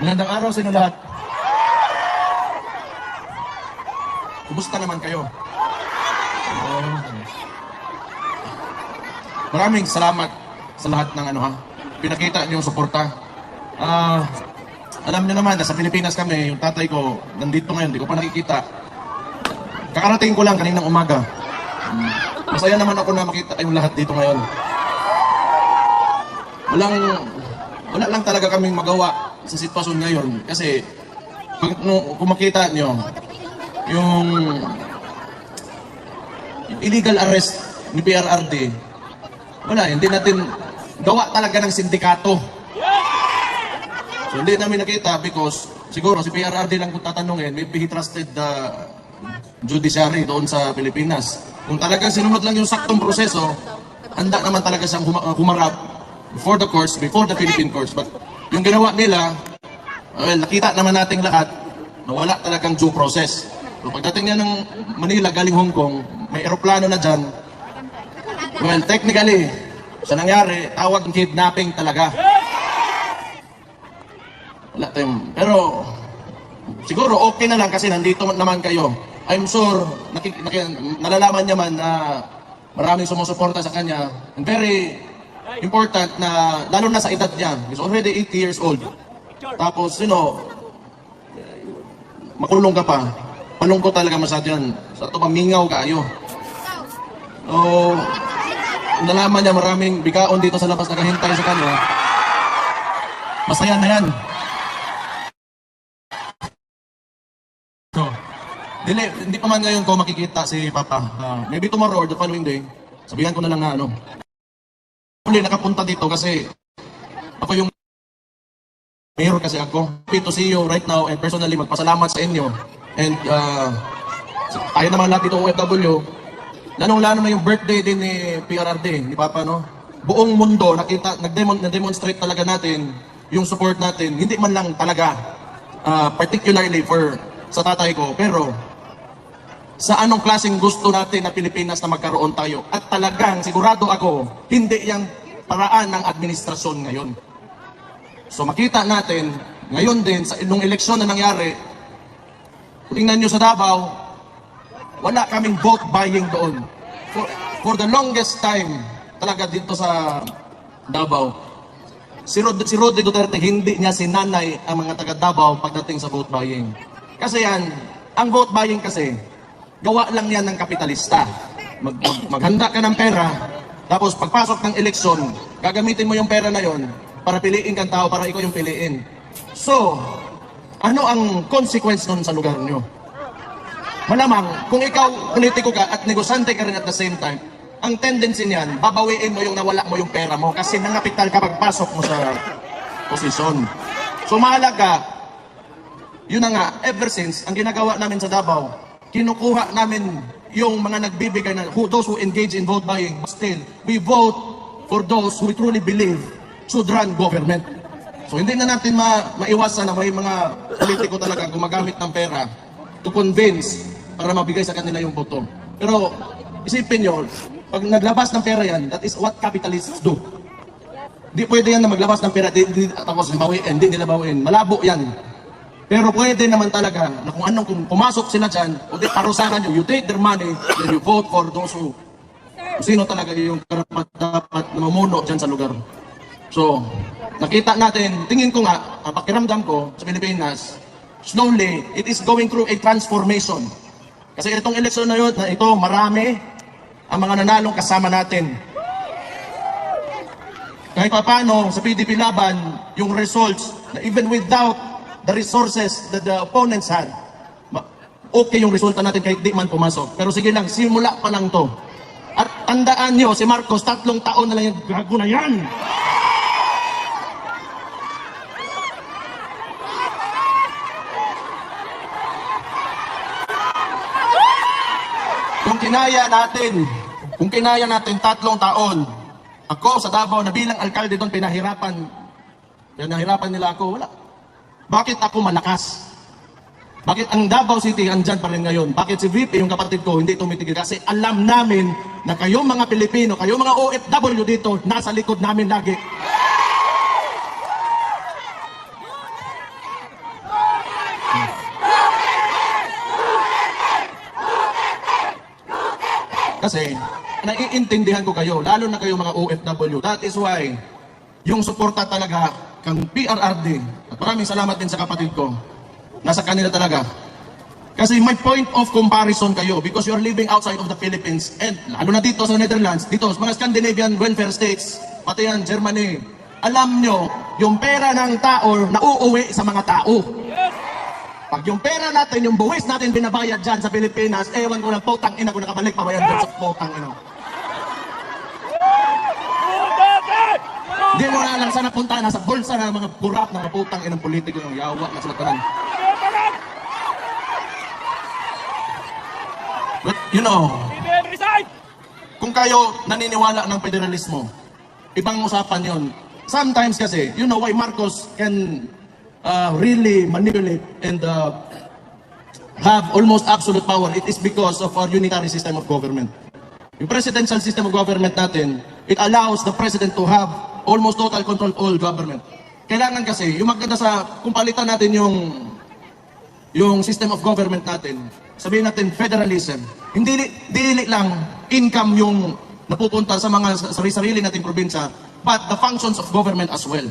Magandang araw sa inyo lahat. Kumusta naman kayo? Maraming salamat sa lahat ng pinakita niyong suporta. Alam niyo naman, nasa Pilipinas kami, yung tatay ko, nandito ngayon, hindi ko pa nakikita. Kakarating ko lang kaninang umaga. Masaya naman ako na makita yung lahat dito ngayon. Wala lang talaga kaming magawa sa sitwasyon ngayon. Kasi, kung makita nyo, yung illegal arrest ni PRRD, hindi natin gawa talaga ng sindikato. So, hindi namin nakita because siguro si PRRD lang kung tatanungin, maybe he trusted the judiciary doon sa Pilipinas. Kung talagang sinunod lang yung saktong proseso, handa naman talaga siyang humarap before the courts, before the Philippine courts. But yung ginawa nila, nakita naman nating lahat na wala talagang due process. So, pagdating niya ng Manila galing Hong Kong, may eroplano na dyan. Well, technically, sa nangyari, tawag ng kidnapping talaga. Wala tayong, pero siguro okay na lang kasi nandito naman kayo. I'm sure nalalaman niya man na maraming sumusuporta sa kanya. And very important na lalo na sa edad niya. He's already 80 years old. Tapos, makulong ka pa. Malungkot talaga masyado yan. Sa ito, mamingaw ka ayo. So, nalaman niya maraming bigaon dito sa labas nakahintay sa kanya. Masaya na yan. So, hindi pa man ngayon ko makikita si Papa. Maybe tomorrow or the following day, sabihan ko na lang na Huli nakapunta dito kasi ako yung mayor kasi ako. Happy to see you right now and personally magpasalamat sa inyo. And tayo naman lahat dito OFW, lalong-lalo na yung birthday din ni PRRD, ni Papa, no? Buong mundo, nag-demonstrate talaga natin yung support natin. Hindi man lang talaga, particularly sa tatay ko, pero sa anong klaseng gusto natin na Pilipinas na magkaroon tayo. At talagang sigurado ako, hindi yung paraan ng administrasyon ngayon. So makita natin, ngayon din, sa nung eleksyon na nangyari, tingnan nyo sa Davao, wala kaming vote buying doon. For the longest time, talaga dito sa Davao, si Rodrigo Duterte, hindi niya sinanay ang mga taga Davao pagdating sa vote buying. Kasi ang vote buying kasi, gawa lang yan ng kapitalista. Maghanda ka ng pera, tapos pagpasok ng eleksyon, gagamitin mo yung pera na yon para piliin kang tao, para ikaw yung piliin. So, ano ang consequence nun sa lugar nyo? Malamang, kung ikaw politiko ka at negosyante ka rin at the same time, ang tendency niyan, babawiin mo yung nawala mo yung pera mo kasi nangapital ka pagpasok mo sa posisyon. So mahalaga, yun na nga, ever since, ang ginagawa namin sa Davao, kinukuha namin yung mga nagbibigay na those who engage in vote buying, but still, we vote for those who we truly believe should run government. So hindi na natin maiwasan na may mga politiko talaga gumagamit ng pera to convince para mabigay sa kanila yung boto. Pero isipin nyo, pag naglabas ng pera yan, that is what capitalists do. Di pwede yan na maglabas ng pera, tapos bawiin, hindi nila bawiin. Malabo yan. Pero pwede naman talaga na kung pumasok sila dyan, o di parusahan nyo, you take their money, then you vote for those who sino talaga yung dapat na mamuno dyan sa lugar. So, nakita natin, tingin ko nga, ang pakiramdam ko sa Pilipinas, slowly, it is going through a transformation. Kasi itong eleksyon na yun, na ito, marami ang mga nanalong kasama natin. Kahit pa paano, sa PDP Laban, yung results, na even without the resources that the opponents had, okay yung resulta natin kahit di man pumasok. Pero sige lang, simula pa lang to. At tandaan nyo, si Marcos, 3 taon na lang yung gago na yan. Kung kinaya natin 3 taon, ako sa Davao na bilang alkalde doon, pinahirapan nila ako, wala. Bakit ako malakas? Bakit ang Davao City andyan pa rin ngayon? Bakit si VP, yung kapatid ko, hindi tumitigil? Kasi alam namin na kayong mga Pilipino, kayong mga OFW dito, nasa likod namin lagi. Kasi, naiintindihan ko kayo, lalo na kayo mga OFW. That is why, yung suporta talaga kang PRRD, at maraming salamat din sa kapatid ko, nasa kanila talaga. Kasi may point of comparison kayo because you're living outside of the Philippines and lalo na dito sa Netherlands, dito sa mga Scandinavian welfare states, pati yan, Germany. Alam nyo, yung pera ng tao nauuwi sa mga tao. Pag yung pera natin, yung buwis natin binabayad dyan sa Pilipinas, ewan ko na putang ina ko nakabalik pabayad dyan sa putang ina. Hindi mo na lang sana punta na sa bulsa ng mga kurap ng mga putang inang politiko ng yawa na sila tanan. But you know, kung kayo naniniwala ng federalismo, ibang usapan yon. Sometimes kasi, you know why Marcos can really manipulate and have almost absolute power. It is because of our unitary system of government. Yung presidential system of government natin, it allows the president to have almost total control of all government. Kailangan kasi, yung maganda sa, kung palitan natin yung system of government natin, sabihin natin federalism, hindi dili lang income yung napupunta sa mga sarili nating probinsya, but the functions of government as well.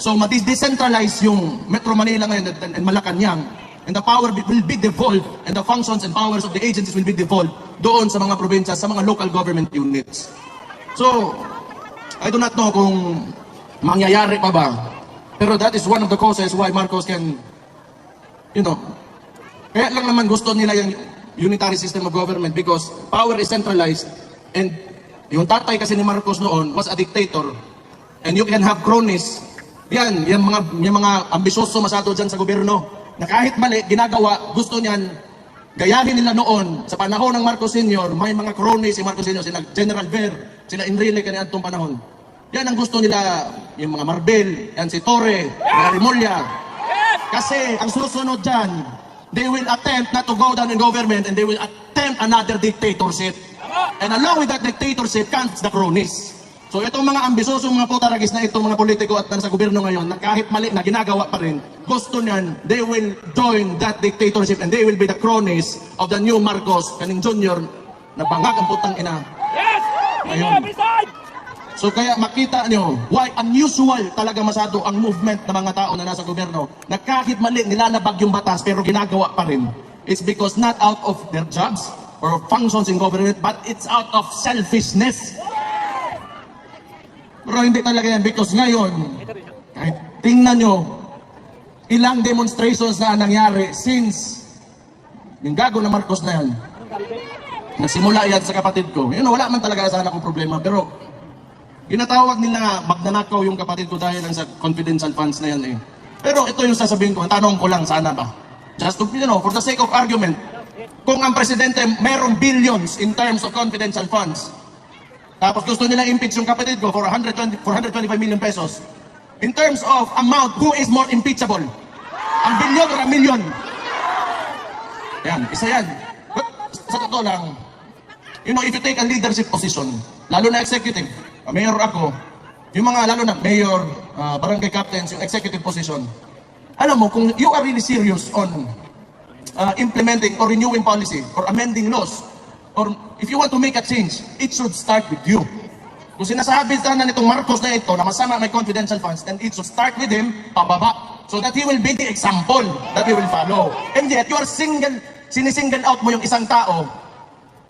So, ma-decentralize yung Metro Manila ngayon and Malacanang, and the power will be devolved, and the functions and powers of the agencies will be devolved doon sa mga probinsya, sa mga local government units. So, I do not know kung mangyayari pa ba, pero that is one of the causes why Marcos can, you know, kaya lang naman gusto nila yung unitary system of government because power is centralized, and yung tatay kasi ni Marcos noon was a dictator, and you can have cronies. Yung mga ambisyoso masyado dyan sa gobyerno, na kahit mali, ginagawa, gusto niyan, gayahin nila noon, sa panahon ng Marcos Sr., may mga cronies si Marcos Sr., sila General Ver, sila Enrile kanina itong panahon. Yan ang gusto nila, yung mga Marbel, yan si Torre, mga Rimulya. Kasi ang susunod dyan, they will attempt not to go down in government and they will attempt another dictatorship. And along with that dictatorship comes the cronies. So itong mga ambisyoso, mga putaragis na itong mga politiko at nasa gobyerno ngayon, na kahit mali na ginagawa pa rin, gusto niyan, they will join that dictatorship and they will be the cronies of the new Marcos, kaning Junior, na bangag ang putang ina. Yes! Ayun. So kaya makita nyo, why unusual talaga masyado ang movement ng mga tao na nasa gobyerno, na kahit mali nilalabag yung batas pero ginagawa pa rin. It's because not out of their jobs or functions in government, but it's out of selfishness. Pero hindi talaga yan because ngayon, kahit tingnan nyo, ilang demonstrations na nangyari since yung gago na Marcos na yan. Nagsimula yan sa kapatid ko. Yun, wala man talaga sana akong problema, pero ginatawag nila magnanakaw yung kapatid ko dahil lang sa confidential funds na yan eh. Pero ito yung sasabihin ko, ang tanong ko lang sana ba? Just to, you know, for the sake of argument, kung ang presidente merong billions in terms of confidential funds, tapos gusto nila impeach yung kapatid ko for 425 million pesos. In terms of amount, who is more impeachable? Ang billion or ang million? Yan, isa yan. But sa totoo lang, you know, if you take a leadership position, lalo na executive, mayor ako, yung mga lalo na mayor, barangay captains, yung executive position, alam mo, kung you are really serious on implementing or renewing policy or amending laws, or if you want to make a change, it should start with you. Kung sinasabi sana nitong Marcos na ito na masama may confidential funds, then it should start with him, pababa, so that he will be the example that we will follow. And yet, you are sinisingle out mo yung isang tao.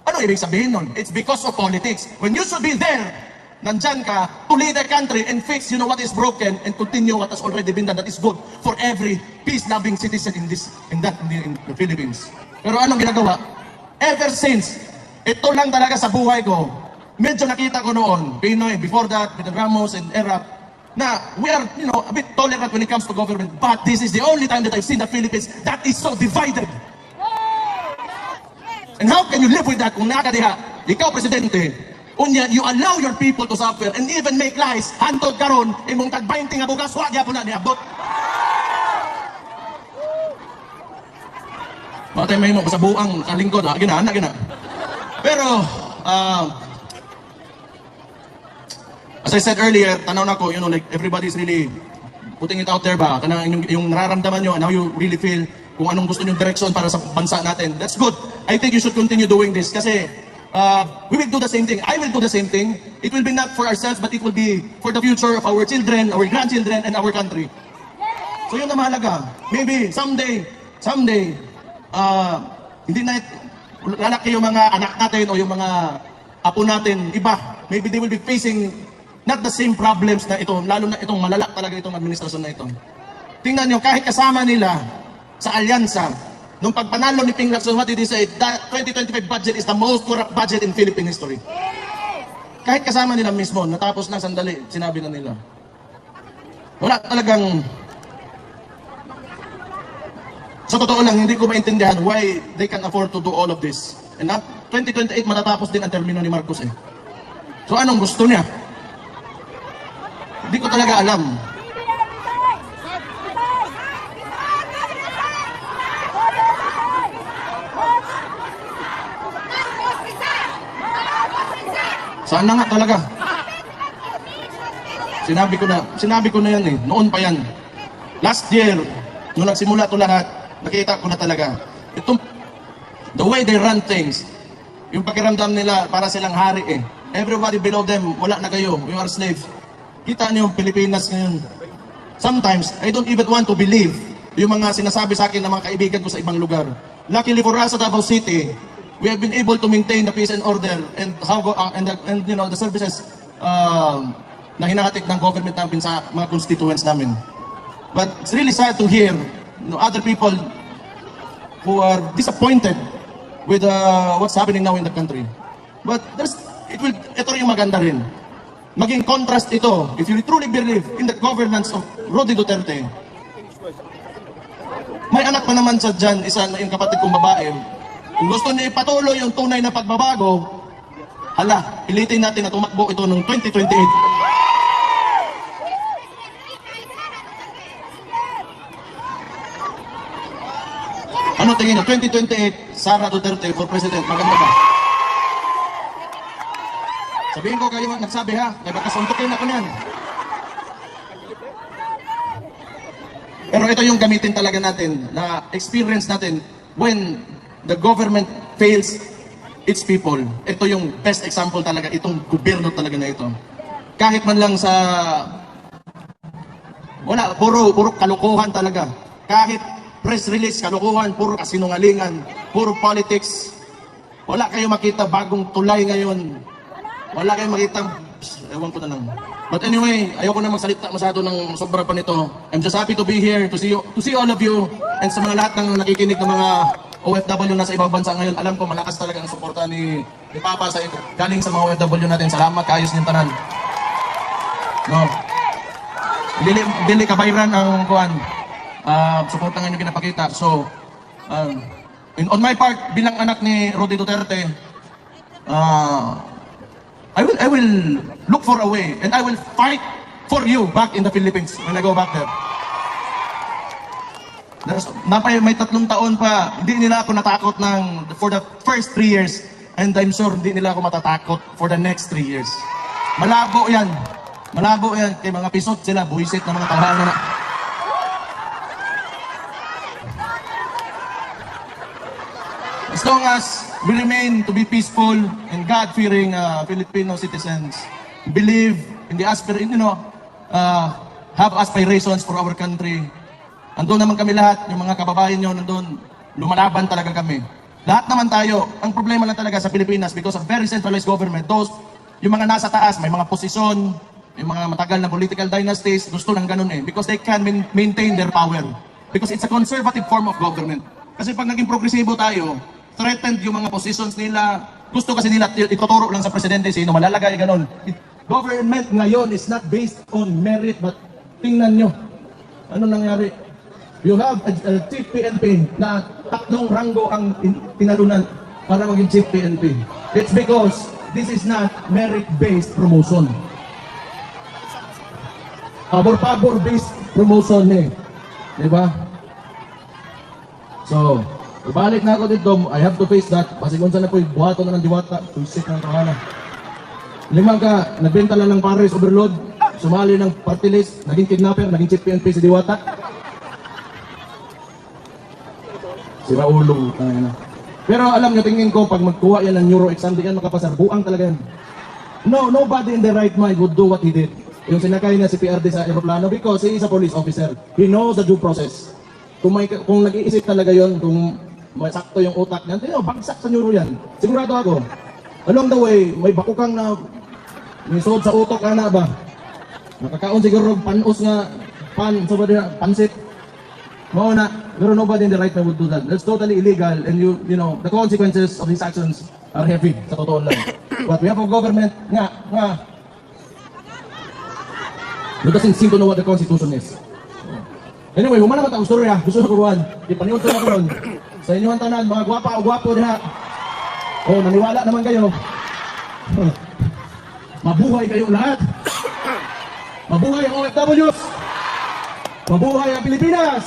Ano ibig sabihin nun? It's because of politics. When you should be there, nandyan ka to lead the country and fix, you know, what is broken and continue what has already been done that is good for every peace-loving citizen in the Philippines. Pero anong ginagawa? Ever since, ito lang talaga sa buhay ko, medyo nakita ko noon, Pinoy, before that, with the Ramos and Erap, na we are, you know, a bit tolerant when it comes to government, but this is the only time that I've seen the Philippines that is so divided. And how can you live with that kung nakadiha, ikaw presidente, unya, you allow your people to suffer and even make lies, hantod karon, imong tag-20 nga bugas, wag yapon na niabot. Matay may mo sa buang kalingkod, gina. Pero, as I said earlier, tanaw na ko, you know, like everybody's really putting it out there ba? Yung nararamdaman nyo and how you really feel, kung anong gusto nyo direksyon para sa bansa natin. That's good. I think you should continue doing this kasi we will do the same thing. I will do the same thing. It will be not for ourselves, but it will be for the future of our children, our grandchildren, and our country. So yun na mahalaga. Maybe someday, hindi na lalaki yung mga anak natin o yung mga apo natin, iba. Maybe they will be facing not the same problems na ito, lalo na itong malala talaga itong administrasyon na ito. Tingnan nyo, kahit kasama nila sa alyansa, nung pagpanalo ni Ping Lacson, what did he say? That 2025 budget is the most corrupt budget in Philippine history. Kahit kasama nila mismo, natapos lang sandali, sinabi na nila. Wala talagang... Sa totoo lang, hindi ko maintindihan why they can afford to do all of this. And at 2028, matatapos din ang termino ni Marcos eh. So anong gusto niya? Hindi ko talaga alam. Sana nga talaga. Sinabi ko na yan eh. Noon pa yan. Last year, nung nagsimula ito lahat, nakita ko na talaga. The way they run things, yung pakiramdam nila para silang hari eh. Everybody below them, wala na kayo. You are slaves. Kita niyo yung Pilipinas ngayon. Sometimes, I don't even want to believe yung mga sinasabi sa akin ng mga kaibigan ko sa ibang lugar. Luckily for us at Davao City, we have been able to maintain the peace and order and you know the services na hinahatid ng government namin sa mga constituents namin. But it's really sad to hear other people who are disappointed with what's happening now in the country. But ito rin yung maganda rin. Maging contrast ito, if you truly believe in the governance of Rodi Duterte. May anak pa naman sa dyan, isa na yung kapatid kong babae. Kung gusto niya ipatuloy yung tunay na pagbabago, hala, pilitin natin na tumakbo ito noong 2028. Ano tingin nyo? 2028, Sara Duterte for President. Maganda ba? Sabihin ko kayo nagsabi ha, kaya baka suntukin ako niyan. Pero ito yung gamitin talaga natin, na experience natin when the government fails its people. Ito yung best example talaga, itong gobyerno talaga na ito. Kahit man lang sa... Wala, puro kalukuhan talaga. Kahit press release, kalukuhan, puro kasinungalingan, puro politics. Wala kayo makita bagong tulay ngayon. Wala kayong makita, ewan ko na lang. But anyway, ayoko na magsalita masyado ng sobra pa nito. I'm just happy to be here, to see all of you, and sa mga lahat ng nakikinig ng mga OFW na sa ibang bansa ngayon. Alam ko malakas talaga ang suporta ni Papa sa galing sa mga OFW natin. Salamat, kaayos niyong tanan. No. Dili kabayran ang kuan. Suporta nga niyo pinapakita. So, on my part, bilang anak ni Rodi Duterte, I will look for a way and I will fight for you back in the Philippines when I go back there. May 3 taon pa, hindi nila ako natakot for the first 3 years, and I'm sure hindi nila ako matatakot for the next 3 years. Malabo yan. Malabo yan. Kay mga pisot sila, buwisit na mga tahanan na. As long as we remain to be peaceful and God-fearing Filipino citizens, believe in the have aspirations for our country. Andun naman kami lahat, yung mga kababayan nyo nandun, lumalaban talaga kami. Lahat naman tayo, ang problema lang talaga sa Pilipinas because of very centralized government, yung mga nasa taas, may mga posisyon, yung mga matagal na political dynasties, gusto ng ganun eh, because they can maintain their power. Because it's a conservative form of government. Kasi pag naging progresibo tayo, threatened yung mga positions nila, gusto kasi nila ituturo lang sa presidente sino malalagay, ganun. Government ngayon is not based on merit, but tingnan nyo, ano nangyari? You have a chief PNP na 3 ranggo ang tinalunan para maging chief PNP. It's because this is not merit-based promotion. Pabor-based promotion eh. Diba? So, ibalik na ako dito, I have to face that. Kasi kung saan na po, buhato na ng diwata, tuisip ng kawana. 5 ka, nagbenta lang ng Paris Overload, sumali ng party list, naging kidnapper, naging chief PNP si diwata. Sira ulo, Pero alam nyo, tingin ko, pag magkuha yan ng neuro exam, di yan makapasar. Buang talaga yan. No, nobody in their right mind would do what he did. Yung sinakay niya si PRD sa aeroplano because he is a police officer. He knows the due process. Kung nag-iisip talaga yon, kung masakto yung utak niyan, bagsak sa neuro yan. Sigurado ako. Along the way, may bakukang na may suod sa utok na ba? Nakakaon siguro panos nga pansit. Mao na, pero nobody in the right mind would do that. That's totally illegal and you know, the consequences of his actions are heavy sa totoo lang. But we have a government nga who doesn't seem to know what the Constitution is. Anyway, humana naman taong storya. Gusto na kuruhan. Ipaniyon ko na kuruhan. Sa inyong tanan, mga gwapa o gwapo diha. Oh, naniwala naman kayo. Mabuhay kayo lahat. Mabuhay ang OFWs. Mabuhay ang Pilipinas.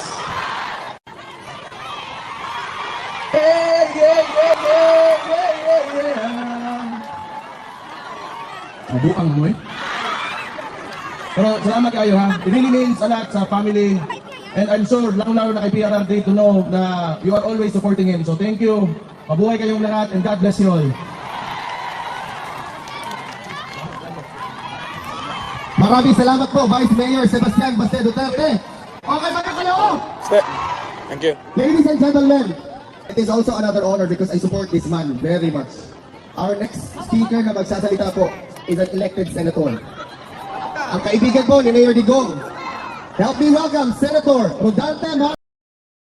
Mabuang mo eh. Pero salamat kayo ha. It really means a lot sa family. And I'm sure, lalo-lalo na kay PRRD to know na you are always supporting him. So thank you. Mabuhay kayong lahat and God bless you all. Maraming salamat po, Vice Mayor Sebastian Baste Duterte. Okay ba na kayo? Thank you. Ladies and gentlemen, it is also another honor because I support this man very much. Our next speaker na magsasalita po is an elected senator. Ang kaibigan po ni Mayor Digong. Help me welcome Senator Rodante